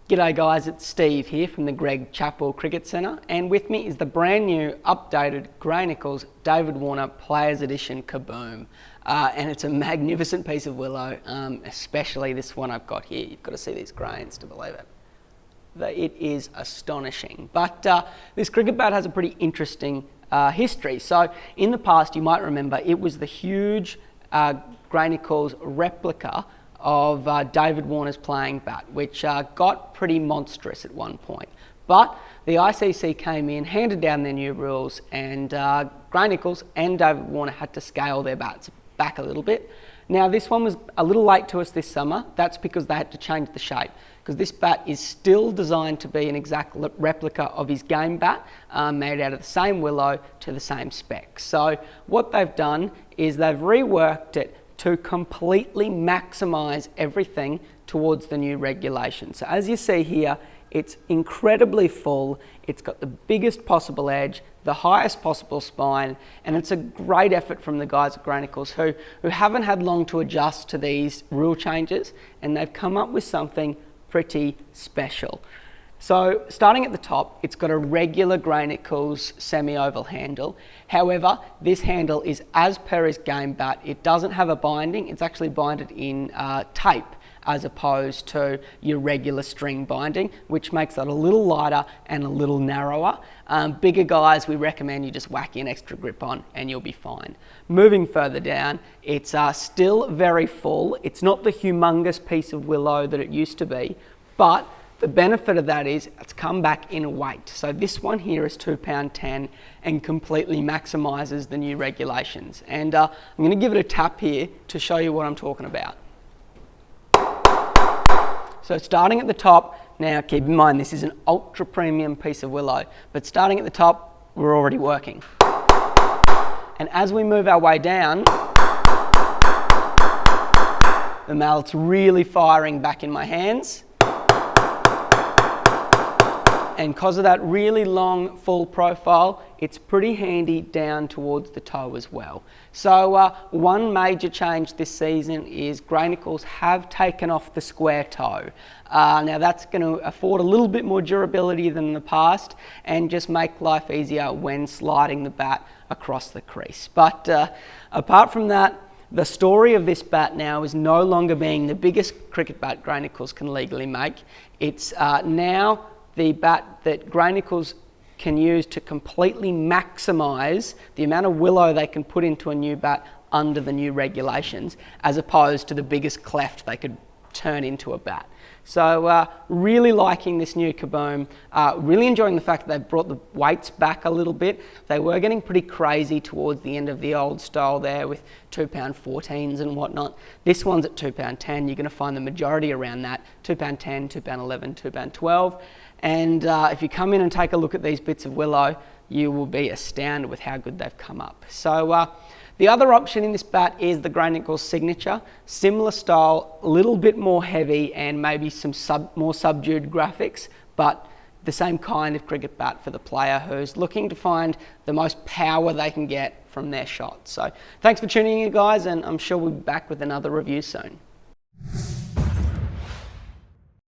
G'day guys, it's Steve here from the Greg Chappell Cricket Centre, and with me is the brand new updated Gray-Nicolls David Warner Players Edition Kaboom. And it's a magnificent piece of willow, especially this one I've got here. You've got to see these grains to believe it. It is astonishing. But this cricket bat has a pretty interesting history. So in the past, you might remember, it was the huge Gray-Nicolls replica of David Warner's playing bat, which got pretty monstrous at one point. But the ICC came in, handed down their new rules, and Gray-Nicolls and David Warner had to scale their bats back a little bit. Now this one was a little late to us this summer. That's because they had to change the shape, because this bat is still designed to be an exact replica of his game bat, made out of the same willow to the same spec. So what they've done is they've reworked it to completely maximise everything towards the new regulations. So as you see here, it's incredibly full, it's got the biggest possible edge, the highest possible spine, and it's a great effort from the guys at Gray-Nicolls who haven't had long to adjust to these rule changes, and they've come up with something pretty special. So starting at the top, it's got a regular Gray-Nicolls semi-oval handle. However, this handle is as per his game bat. It doesn't have a binding. It's actually binded in tape as opposed to your regular string binding, which makes it a little lighter and a little narrower. Bigger guys, we recommend you just whack an extra grip on and you'll be fine. Moving further down, it's still very full. It's not the humongous piece of willow that it used to be, but the benefit of that is it's come back in weight. So this one here is £2.10 and completely maximises the new regulations. And I'm going to give it a tap here to show you what I'm talking about. So starting at the top, now keep in mind this is an ultra premium piece of willow, but starting at the top, we're already working. And as we move our way down, the mallet's really firing back in my hands. And because of that really long full profile, it's pretty handy down towards the toe as well. So one major change this season is Gray-Nicolls have taken off the square toe. Now that's going to afford a little bit more durability than in the past and just make life easier when sliding the bat across the crease. But apart from that, the story of this bat now is no longer being the biggest cricket bat Gray-Nicolls can legally make. It's now the bat that Gray-Nicolls can use to completely maximise the amount of willow they can put into a new bat under the new regulations, as opposed to the biggest cleft they could turn into a bat. So really liking this new Kaboom, really enjoying the fact that they've brought the weights back a little bit. They were getting pretty crazy towards the end of the old style there with £2.14s and whatnot. This one's at £2.10. You're going to find the majority around that, £2.10, £2.11, £2.12. And if you come in and take a look at these bits of willow, you will be astounded with how good they've come up. So the other option in this bat is the Gray-Nicolls Signature. Similar style, a little bit more heavy and maybe some more subdued graphics, but the same kind of cricket bat for the player who's looking to find the most power they can get from their shot. So thanks for tuning in, guys, and I'm sure we'll be back with another review soon.